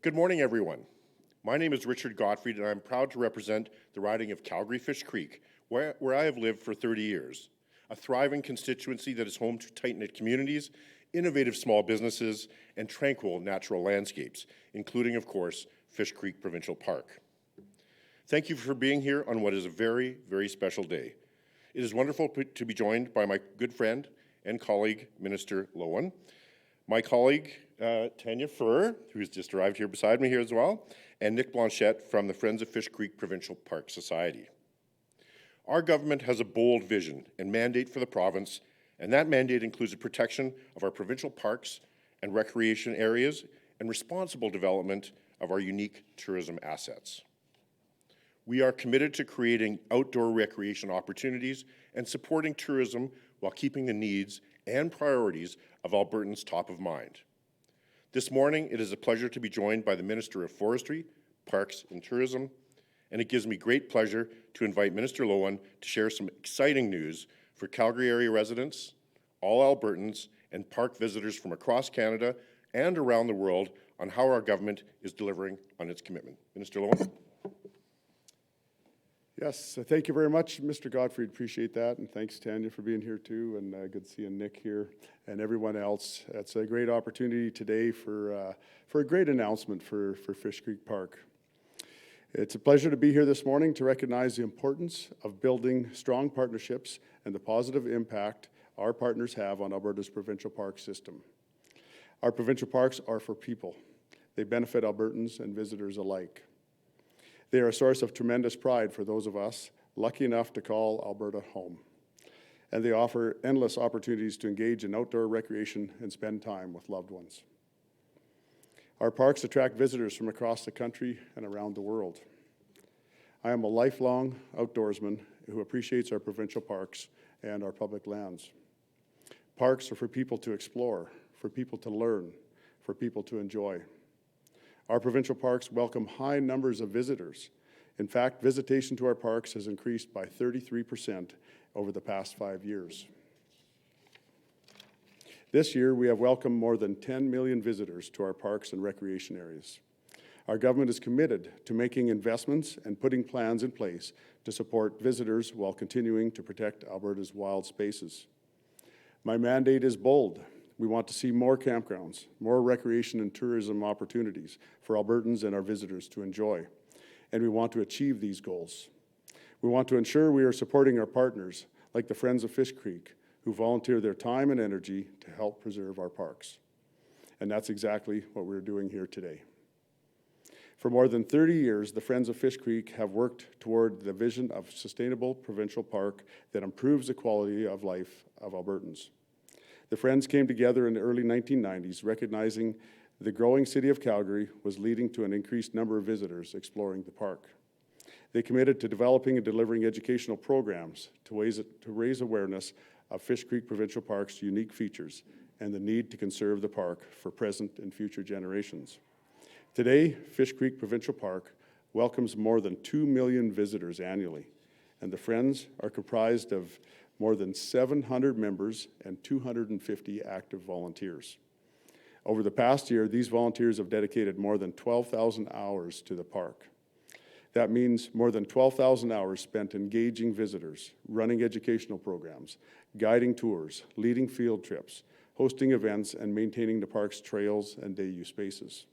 Good morning, everyone. My name is Richard Gottfried, and I'm proud to represent the riding of Calgary-Fish Creek, where I have lived for 30 years, a thriving constituency that is home to tight-knit communities, innovative small businesses, and tranquil natural landscapes, including, of course, Fish Creek Provincial Park. Thank you for being here on what is a very, very special day. It is wonderful to be joined by my good friend and colleague, Minister Loewen, my colleague, Tanya Furr, who has just arrived here beside me here as well, and Nick Blanchette from the Friends of Fish Creek Provincial Park Society. Our government has a bold vision and mandate for the province, and that mandate includes the protection of our provincial parks and recreation areas and responsible development of our unique tourism assets. We are committed to creating outdoor recreation opportunities and supporting tourism while keeping the needs and priorities of Albertans top of mind. This morning, it is a pleasure to be joined by the Minister of Forestry, Parks and Tourism, and it gives me great pleasure to invite Minister Loewen to share some exciting news for Calgary area residents, all Albertans, and park visitors from across Canada and around the world on how our government is delivering on its commitment. Minister Loewen. Yes, thank you very much, Mr. Gottfried. Appreciate that, and thanks, Tanya, for being here too, and good seeing Nick here and everyone else. It's a great opportunity today for a great announcement for Fish Creek Park. It's a pleasure to be here this morning to recognize the importance of building strong partnerships and the positive impact our partners have on Alberta's provincial park system. Our provincial parks are for people. They benefit Albertans and visitors alike. They are a source of tremendous pride for those of us lucky enough to call Alberta home. And they offer endless opportunities to engage in outdoor recreation and spend time with loved ones. Our parks attract visitors from across the country and around the world. I am a lifelong outdoorsman who appreciates our provincial parks and our public lands. Parks are for people to explore, for people to learn, for people to enjoy. Our provincial parks welcome high numbers of visitors. In fact, visitation to our parks has increased by 33% over the past 5 years. This year, we have welcomed more than 10 million visitors to our parks and recreation areas. Our government is committed to making investments and putting plans in place to support visitors while continuing to protect Alberta's wild spaces. My mandate is bold. We want to see more campgrounds, more recreation and tourism opportunities for Albertans and our visitors to enjoy. And we want to achieve these goals. We want to ensure we are supporting our partners, like the Friends of Fish Creek, who volunteer their time and energy to help preserve our parks. And that's exactly what we're doing here today. For more than 30 years, the Friends of Fish Creek have worked toward the vision of a sustainable provincial park that improves the quality of life of Albertans. The Friends came together in the early 1990s, recognizing the growing city of Calgary was leading to an increased number of visitors exploring the park. They committed to developing and delivering educational programs to raise awareness of Fish Creek Provincial Park's unique features and the need to conserve the park for present and future generations. Today, Fish Creek Provincial Park welcomes more than 2 million visitors annually, and the Friends are comprised of more than 700 members and 250 active volunteers. Over the past year, these volunteers have dedicated more than 12,000 hours to the park. That means more than 12,000 hours spent engaging visitors, running educational programs, guiding tours, leading field trips, hosting events, and maintaining the park's trails and day-use spaces.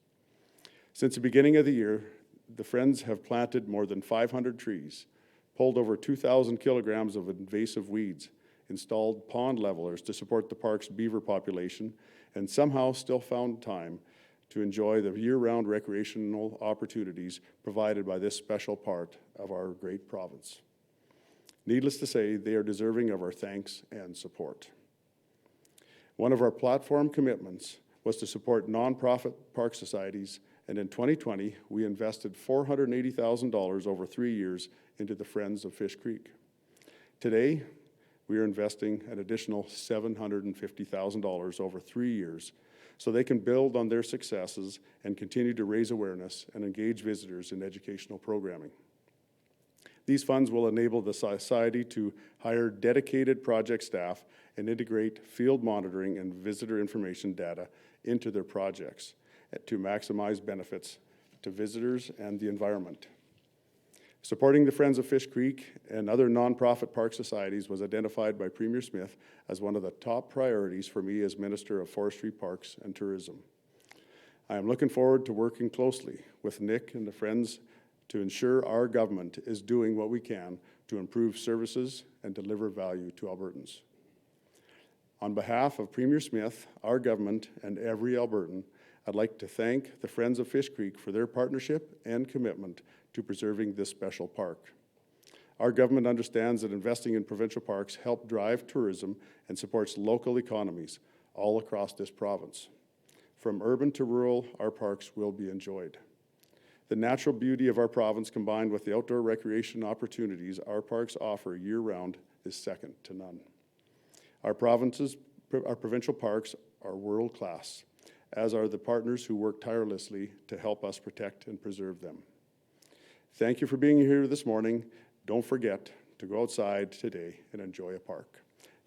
Since the beginning of the year, the Friends have planted more than 500 trees, pulled over 2,000 kilograms of invasive weeds, installed pond levelers to support the park's beaver population, and somehow still found time to enjoy the year-round recreational opportunities provided by this special part of our great province. Needless to say, they are deserving of our thanks and support. One of our platform commitments was to support nonprofit park societies, and in 2020, we invested $480,000 over 3 years into the Friends of Fish Creek. Today, we are investing an additional $750,000 over 3 years so they can build on their successes and continue to raise awareness and engage visitors in educational programming. These funds will enable the Society to hire dedicated project staff and integrate field monitoring and visitor information data into their projects. to maximize benefits to visitors and the environment. Supporting the Friends of Fish Creek and other nonprofit park societies was identified by Premier Smith as one of the top priorities for me as Minister of Forestry, Parks and Tourism. I am looking forward to working closely with Nick and the Friends to ensure our government is doing what we can to improve services and deliver value to Albertans. On behalf of Premier Smith, our government, and every Albertan, I'd like to thank the Friends of Fish Creek for their partnership and commitment to preserving this special park. Our government understands that investing in provincial parks help drive tourism and supports local economies all across this province. From urban to rural, our parks will be enjoyed. The natural beauty of our province combined with the outdoor recreation opportunities our parks offer year-round is second to none. Our provincial parks are world-class, as are the partners who work tirelessly to help us protect and preserve them. Thank you for being here this morning. Don't forget to go outside today and enjoy a park.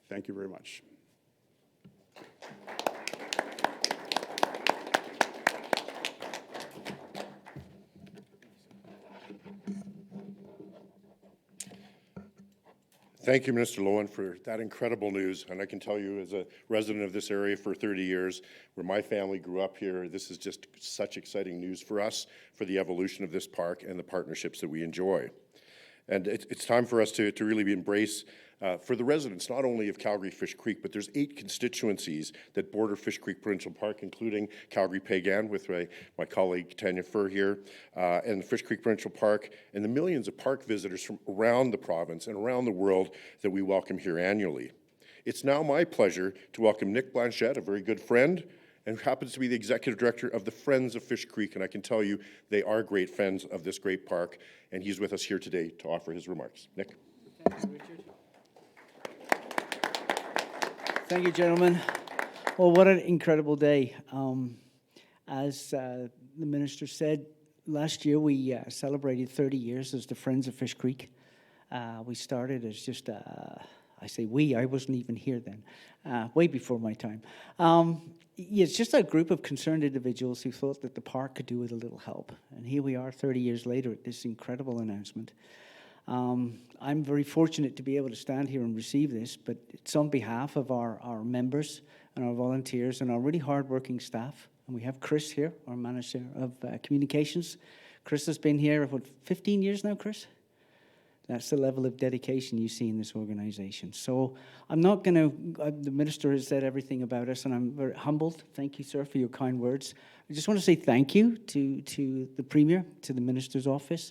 Thank you very much. Thank you, Minister Loewen, for that incredible news. And I can tell you, as a resident of this area for 30 years, where my family grew up here, this is just such exciting news for us, for the evolution of this park and the partnerships that we enjoy. And it's time for us to really embrace, for the residents, not only of Calgary Fish Creek, but there's 8 constituencies that border Fish Creek Provincial Park, including Calgary-Peigan with my colleague Tanya Furr here, and Fish Creek Provincial Park, and the millions of park visitors from around the province and around the world that we welcome here annually. It's now my pleasure to welcome Nick Blanchette, a very good friend, and who happens to be the Executive Director of the Friends of Fish Creek, and I can tell you they are great friends of this great park, and he's with us here today to offer his remarks. Nick. Thank you, Richard. Thank you, gentlemen. Well, what an incredible day. As the Minister said, last year we celebrated 30 years as the Friends of Fish Creek. We started as just, I say we, I wasn't even here then, way before my time. It's just a group of concerned individuals who thought that the park could do with a little help. And here we are 30 years later at this incredible announcement. I'm very fortunate to be able to stand here and receive this, but it's on behalf of our members and our volunteers and our really hardworking staff. And we have Chris here, our Manager of Communications. Chris has been here, what, 15 years now, Chris? That's the level of dedication you see in this organization. So I'm not going to, the Minister has said everything about us, and I'm very humbled. Thank you, sir, for your kind words. I just want to say thank you to the Premier, to the Minister's office,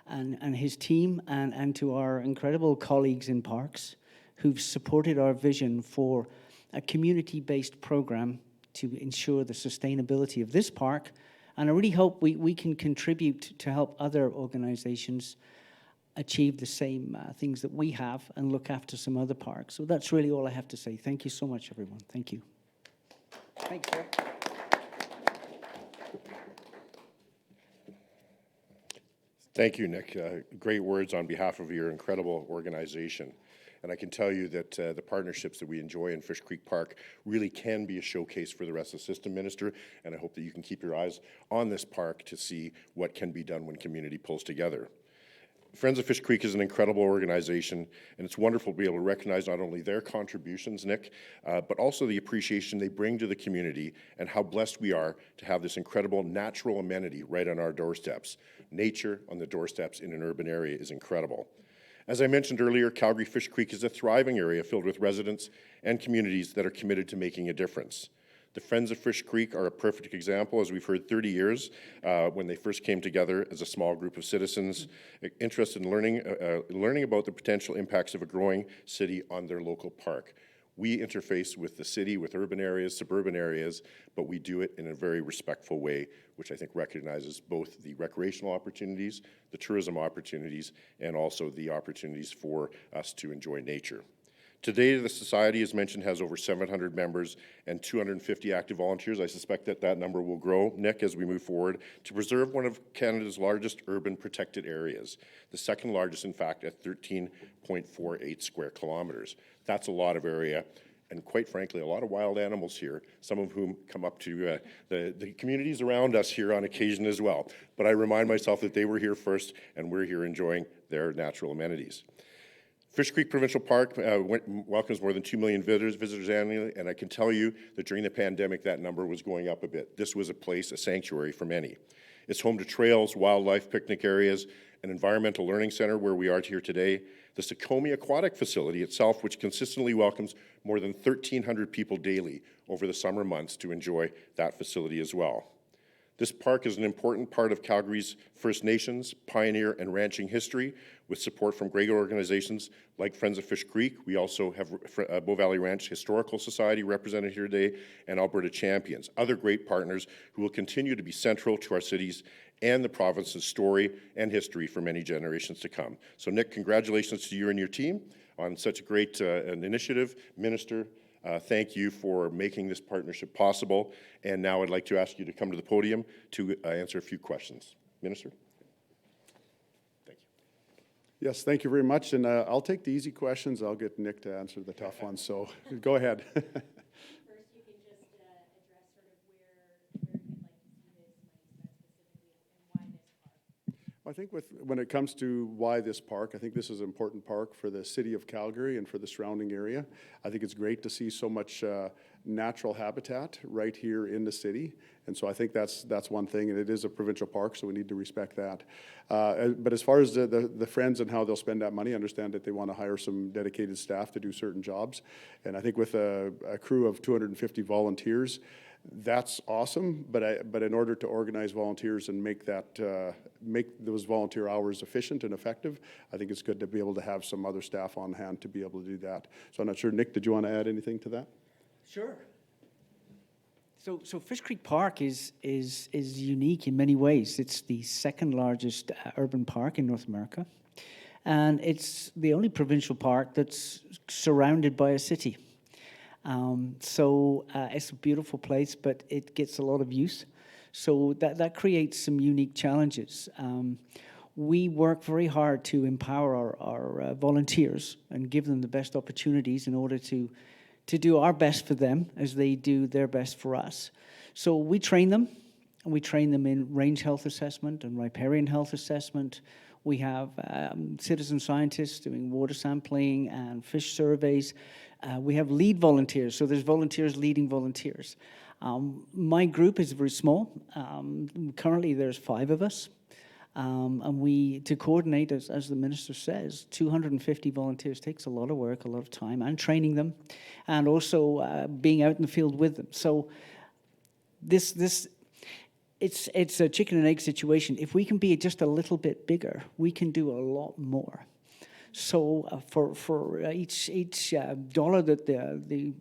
and his team, and to our incredible colleagues in parks who've supported our vision for a community-based program to ensure the sustainability of this park. And I really hope we can contribute to help other organizations achieve the same things that we have and look after some other parks. So that's really all I have to say. Thank you so much, everyone. Thank you. Thanks, sir. Thank you, Nick. Great words on behalf of your incredible organization. And I can tell you that the partnerships that we enjoy in Fish Creek Park really can be a showcase for the rest of the system, Minister, and I hope that you can keep your eyes on this park to see what can be done when community pulls together. Friends of Fish Creek is an incredible organization, and it's wonderful to be able to recognize not only their contributions, Nick, but also the appreciation they bring to the community and how blessed we are to have this incredible natural amenity right on our doorsteps. Nature on the doorsteps in an urban area is incredible. As I mentioned earlier, Calgary Fish Creek is a thriving area filled with residents and communities that are committed to making a difference. The Friends of Fish Creek are a perfect example, as we've heard 30 years, when they first came together as a small group of citizens interested in learning about the potential impacts of a growing city on their local park. We interface with the city, with urban areas, suburban areas, but we do it in a very respectful way, which I think recognizes both the recreational opportunities, the tourism opportunities, and also the opportunities for us to enjoy nature. Today, the Society, as mentioned, has over 700 members and 250 active volunteers. I suspect that that number will grow, Nick, as we move forward, to preserve one of Canada's largest urban protected areas, the second largest, in fact, at 13.48 square kilometres. That's a lot of area, and quite frankly, a lot of wild animals here, some of whom come up to the communities around us here on occasion as well. But I remind myself that they were here first, and we're here enjoying their natural amenities. Fish Creek Provincial Park welcomes more than 2 million visitors annually, and I can tell you that during the pandemic, that number was going up a bit. This was a place, a sanctuary for many. It's home to trails, wildlife, picnic areas, an environmental learning center where we are here today, the Sakomi Aquatic Facility itself, which consistently welcomes more than 1,300 people daily over the summer months to enjoy that facility as well. This park is an important part of Calgary's First Nations, pioneer, and ranching history, with support from great organizations like Friends of Fish Creek. We also have Bow Valley Ranch Historical Society represented here today, and Alberta Champions, other great partners who will continue to be central to our cities and the province's story and history for many generations to come. So Nick, congratulations to you and your team on such a great an initiative. Minister, thank you for making this partnership possible. And now I'd like to ask you to come to the podium to answer a few questions. Minister? Thank you. Yes, thank you very much. And I'll take the easy questions. I'll get Nick to answer the tough ones. So go ahead. First, you can just address sort of where you'd like to see this money spent specifically and why this park. I think when it comes to why this park, I think this is an important park for the city of Calgary and for the surrounding area. I think it's great to see so much natural habitat right here in the city. And so I think that's one thing, and it is a provincial park, so we need to respect that. But as far as the friends and how they'll spend that money, I understand that they want to hire some dedicated staff to do certain jobs. And I think with a crew of 250 volunteers, that's awesome, but in order to organize volunteers and make those volunteer hours efficient and effective, I think it's good to be able to have some other staff on hand to be able to do that. So I'm not sure, Nick, did you want to add anything to that? Sure. So Fish Creek Park is unique in many ways. It's the second largest urban park in North America, and it's the only provincial park that's surrounded by a city. It's a beautiful place, but it gets a lot of use. So that creates some unique challenges. We work very hard to empower our volunteers and give them the best opportunities in order to do our best for them as they do their best for us. So we train them, and we train them in range health assessment and riparian health assessment. We have citizen scientists doing water sampling and fish surveys. We have lead volunteers, so there's volunteers leading volunteers. My group is very small. Currently there's 5 of us. And we, to coordinate, as the minister says, 250 volunteers takes a lot of work, a lot of time, and training them, and also being out in the field with them. So it's a chicken and egg situation. If we can be just a little bit bigger, we can do a lot more. So for each dollar that the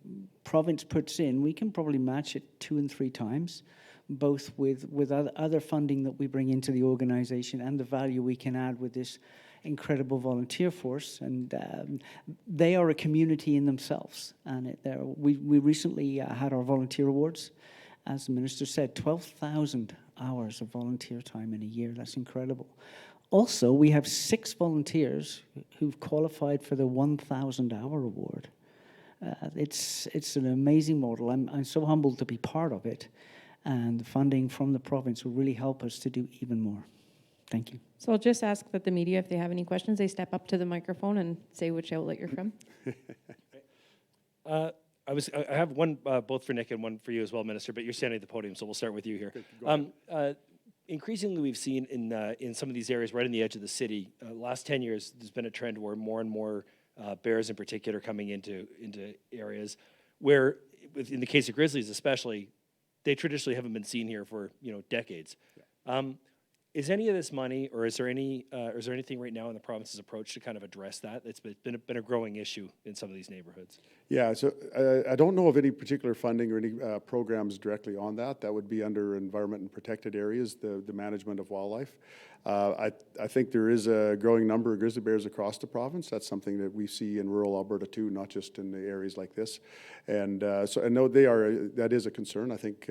province puts in, we can probably match it 2 and 3 times, both with other funding that we bring into the organization and the value we can add with this incredible volunteer force. And they are a community in themselves. And we recently had our volunteer awards. As the minister said, 12,000 hours of volunteer time in a year. That's incredible. Also, we have 6 volunteers who've qualified for the 1,000-hour award. It's an amazing model. I'm so humbled to be part of it. And the funding from the province will really help us to do even more. Thank you. So I'll just ask that the media, if they have any questions, they step up to the microphone and say which outlet you're from. I have one both for Nick and one for you as well, Minister, but you're standing at the podium, so we'll start with you here. Increasingly, we've seen in some of these areas right on the edge of the city, last 10 years, there's been a trend where more and more bears in particular coming into areas where, in the case of grizzlies especially, they traditionally haven't been seen here for decades. Yeah. Is any of this money, or is there anything right now in the province's approach to kind of address that? It's been a growing issue in some of these neighborhoods. Yeah, so I don't know of any particular funding or any programs directly on that. That would be under environment and protected areas, the management of wildlife. I think there is a growing number of grizzly bears across the province. That's something that we see in rural Alberta too, not just in the areas like this. And so I know that is a concern. I think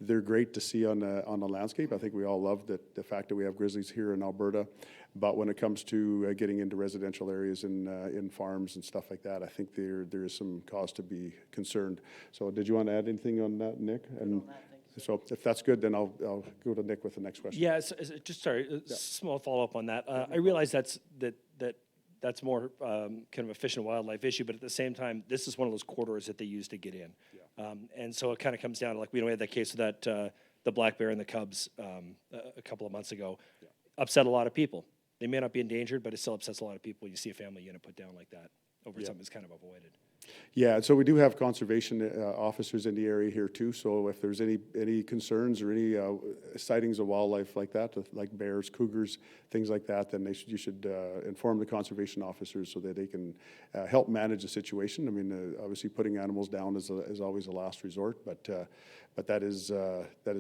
they're great to see on the landscape. I think we all love the fact that we have grizzlies here in Alberta. But when it comes to getting into residential areas in farms and stuff like that, I think there is some cause to be concerned. So did you want to add anything on that, Nick? And so if that's good, then I'll go to Nick with the next question. Yeah, just sorry, small follow-up on that. I realize that's more kind of a fish and wildlife issue, but at the same time, this is one of those corridors that they use to get in. Yeah. And so it kind of comes down to, like, we had that case with that the black bear and the cubs a couple of months ago. Yeah. Upset a lot of people. They may not be endangered, but it still upsets a lot of people. You see a family unit put down like that over something that's kind of avoided. Yeah, so we do have conservation officers in the area here too. So if there's any concerns or any sightings of wildlife like that, like bears, cougars, things like that, then you should inform the conservation officers so that they can help manage the situation. I mean, obviously putting animals down is always a last resort, but that is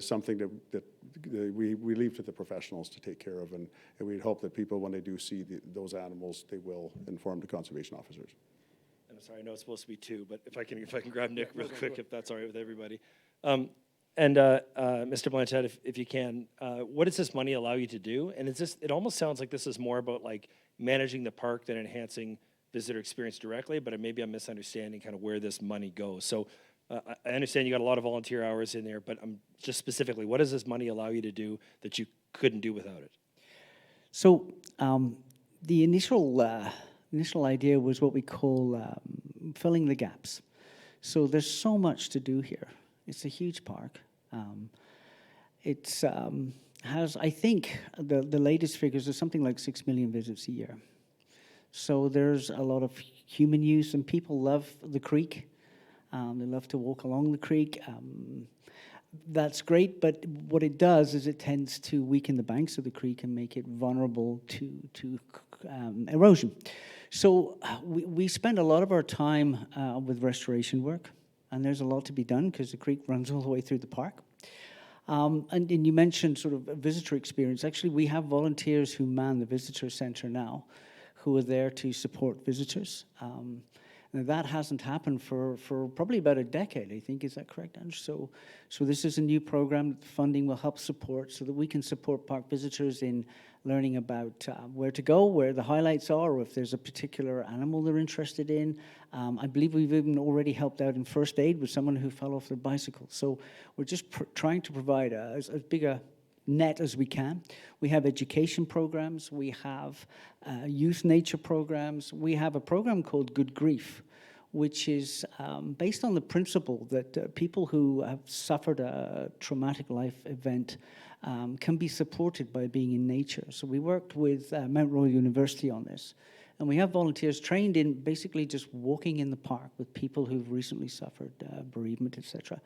something that we leave to the professionals to take care of, and we'd hope that people, when they do see those animals, they will inform the conservation officers. I'm sorry, I know it's supposed to be two, but if I can grab Nick real quick, if that's all right with everybody. Mr. Blanchette, if you can, what does this money allow you to do? And it almost sounds like this is more about like managing the park than enhancing visitor experience directly, but maybe I'm misunderstanding kind of where this money goes. So I understand you got a lot of volunteer hours in there, but just specifically, what does this money allow you to do that you couldn't do without it? So the initial idea was what we call filling the gaps. So there's so much to do here. It's a huge park. It has, I think, the latest figures are something like 6 million visits a year. So there's a lot of human use, and people love the creek. They love to walk along the creek. That's great, but what it does is it tends to weaken the banks of the creek and make it vulnerable to erosion. So we spend a lot of our time with restoration work, and there's a lot to be done because the creek runs all the way through the park. And you mentioned sort of a visitor experience. Actually, we have volunteers who man the visitor center now, who are there to support visitors. Now that hasn't happened for probably about a decade, I think. Is that correct, Andrew? So this is a new program that funding will help support so that we can support park visitors in learning about where to go, where the highlights are, or if there's a particular animal they're interested in. I believe we've even already helped out in first aid with someone who fell off their bicycle. So we're just trying to provide as big a net as we can. We have education programs, we have youth nature programs, we have a program called Good Grief, which is based on the principle that people who have suffered a traumatic life event can be supported by being in nature. So we worked with Mount Royal University on this, and we have volunteers trained in basically just walking in the park with people who've recently suffered bereavement, etc.,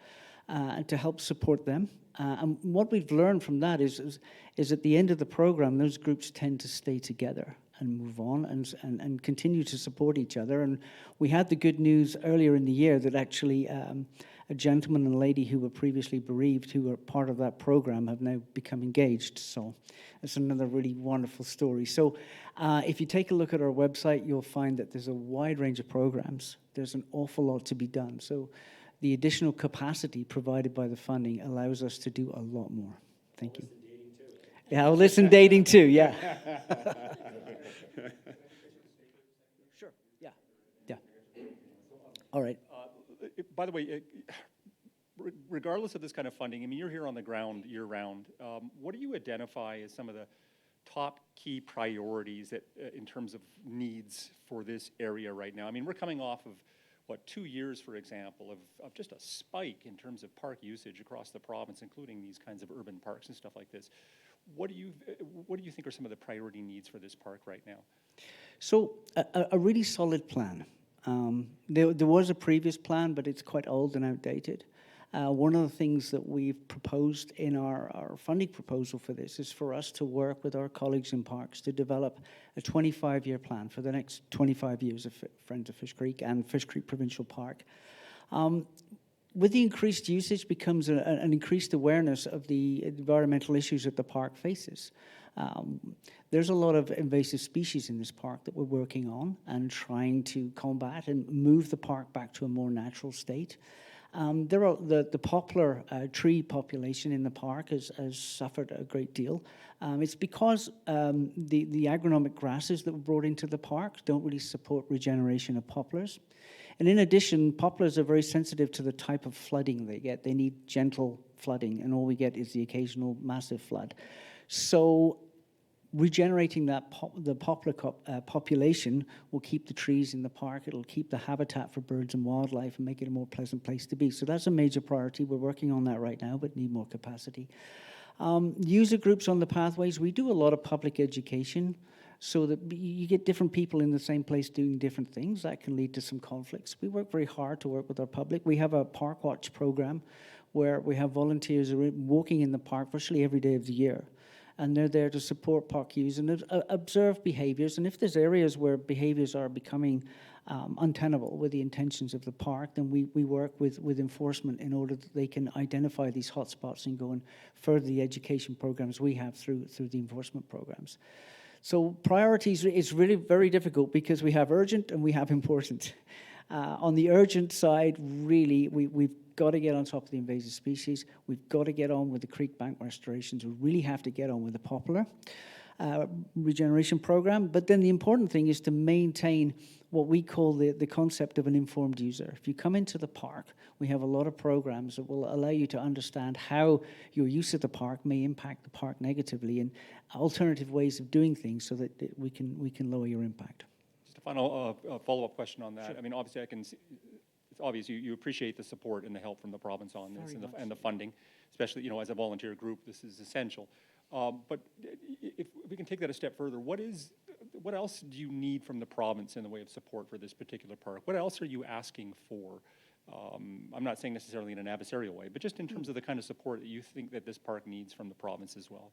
and to help support them. And what we've learned from that is at the end of the program, those groups tend to stay together and move on and continue to support each other. And we had the good news earlier in the year that actually a gentleman and a lady who were previously bereaved, who were part of that program, have now become engaged. So it's another really wonderful story. So if you take a look at our website, you'll find that there's a wide range of programs. There's an awful lot to be done. So the additional capacity provided by the funding allows us to do a lot more. Thank you. Yeah, I'll listen dating too, yeah. Sure, yeah. All right. By the way, regardless of this kind of funding, I mean, you're here on the ground year-round. What do you identify as some of the top key priorities that, in terms of needs for this area right now? I mean, we're coming off of 2 years, for example, of just a spike in terms of park usage across the province, including these kinds of urban parks and stuff like this. What do you think are some of the priority needs for this park right now? So a really solid plan. There was a previous plan, but it's quite old and outdated. One of the things that we've proposed in our funding proposal for this is for us to work with our colleagues in parks to develop a 25-year plan for the next 25 years of Friends of Fish Creek and Fish Creek Provincial Park. With the increased usage becomes an increased awareness of the environmental issues that the park faces. There's a lot of invasive species in this park that we're working on and trying to combat and move the park back to a more natural state. The poplar tree population in the park has suffered a great deal. It's because the agronomic grasses that were brought into the park don't really support regeneration of poplars. And in addition, poplars are very sensitive to the type of flooding they get. They need gentle flooding, and all we get is the occasional massive flood. So regenerating the poplar population will keep the trees in the park. It'll keep the habitat for birds and wildlife and make it a more pleasant place to be. So that's a major priority. We're working on that right now, but need more capacity. User groups on the pathways, we do a lot of public education so that you get different people in the same place doing different things. That can lead to some conflicts. We work very hard to work with our public. We have a Park Watch program where we have volunteers walking in the park virtually every day of the year. And they're there to support park use and observe behaviors. And if there's areas where behaviors are becoming untenable with the intentions of the park, then we work with enforcement in order that they can identify these hotspots and go and further the education programs we have through the enforcement programs. So priorities is really very difficult because we have urgent and we have important. On the urgent side, really, we've got to get on top of the invasive species. We've got to get on with the creek bank restorations. We really have to get on with the poplar regeneration program. But then the important thing is to maintain what we call the concept of an informed user. If you come into the park, we have a lot of programs that will allow you to understand how your use of the park may impact the park negatively and alternative ways of doing things so that we can lower your impact. Just a final follow-up question on that. Sure. I mean, obviously, I can see, it's obvious you appreciate the support and the help from the province on this and the funding, especially, you know, as a volunteer group, this is essential. But if we can take that a step further, what else do you need from the province in the way of support for this particular park? What else are you asking for? I'm not saying necessarily in an adversarial way, but just in terms of the kind of support that you think that this park needs from the province as well.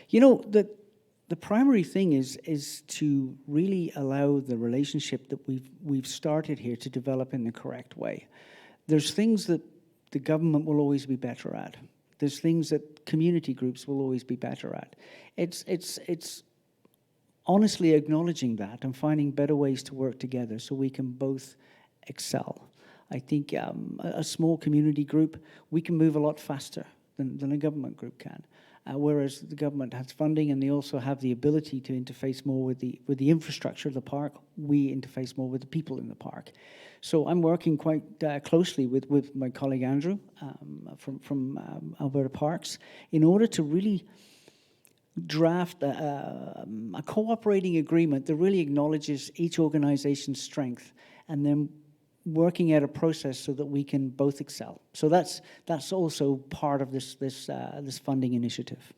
You know, the primary thing is to really allow the relationship that we've started here to develop in the correct way. There's things that the government will always be better at. There's things that community groups will always be better at. It's honestly acknowledging that and finding better ways to work together so we can both excel. I think a small community group, we can move a lot faster than a government group can. Whereas the government has funding and they also have the ability to interface more with the infrastructure of the park, we interface more with the people in the park. So I'm working quite closely with my colleague Andrew from Alberta Parks in order to really draft a cooperating agreement that really acknowledges each organization's strength and then working out a process so that we can both excel. So that's also part of this funding initiative.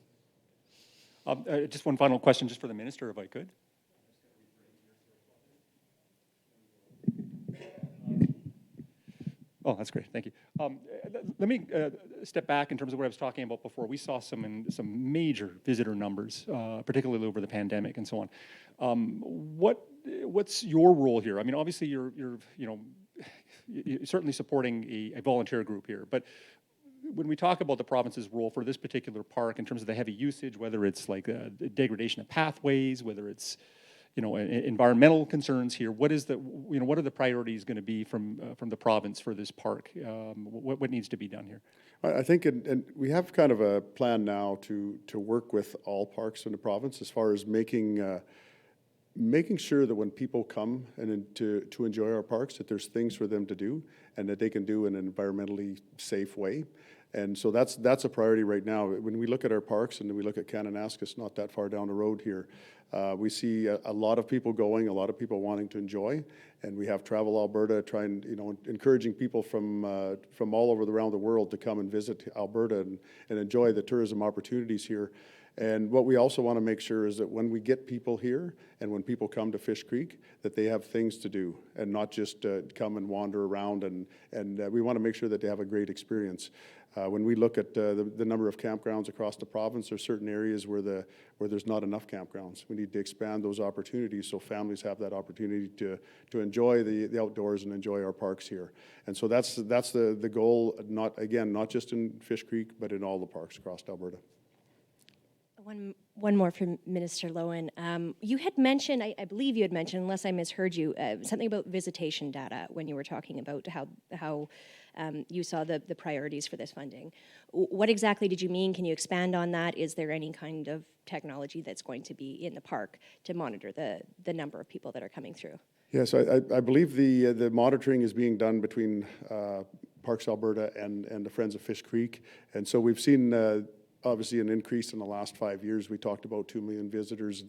Just one final question, just for the minister, if I could. Oh, that's great. Thank you. Let me step back in terms of what I was talking about before. We saw some major visitor numbers, particularly over the pandemic and so on. What's your role here? I mean, obviously you're certainly supporting a volunteer group here, but when we talk about the province's role for this particular park in terms of the heavy usage, whether it's like degradation of pathways, whether it's environmental concerns here, what are the priorities going to be from the province for this park? What needs to be done here? I think, and we have kind of a plan now to work with all parks in the province as far as making sure that when people come and to enjoy our parks, that there's things for them to do and that they can do in an environmentally safe way. And so that's a priority right now. When we look at our parks and we look at Kananaskis, not that far down the road here, we see a lot of people going, a lot of people wanting to enjoy, and we have Travel Alberta encouraging people from all over around the world to come and visit Alberta and enjoy the tourism opportunities here. And what we also want to make sure is that when we get people here and when people come to Fish Creek, that they have things to do and not just come and wander around, and we want to make sure that they have a great experience. When we look at the number of campgrounds across the province, there are certain areas where there's not enough campgrounds. We need to expand those opportunities so families have that opportunity to enjoy the outdoors and enjoy our parks here. And so that's the goal, not just in Fish Creek, but in all the parks across Alberta. One more from Minister Loewen. You had mentioned, I believe you had mentioned, unless I misheard you, something about visitation data when you were talking about how you saw the priorities for this funding. What exactly did you mean? Can you expand on that? Is there any kind of technology that's going to be in the park to monitor the number of people that are coming through? Yes, I believe the monitoring is being done between Parks Alberta and the Friends of Fish Creek. And so we've seen obviously an increase in the last 5 years. We talked about 2 million visitors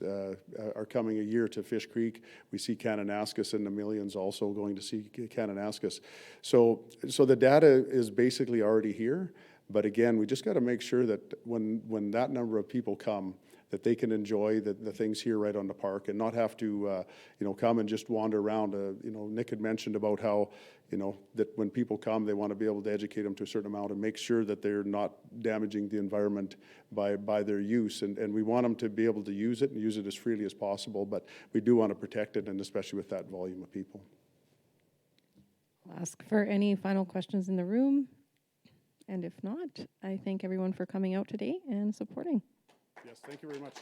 are coming a year to Fish Creek. We see Kananaskis in the millions also going to see Kananaskis. So the data is basically already here. But again, we just got to make sure that when that number of people come, that they can enjoy the things here right on the park and not have to, come and just wander around. Nick had mentioned about how, that when people come, they want to be able to educate them to a certain amount and make sure that they're not damaging the environment by their use. And we want them to be able to use it and use it as freely as possible, but we do want to protect it, and especially with that volume of people. I'll ask for any final questions in the room. And if not, I thank everyone for coming out today and supporting. Yes, thank you very much.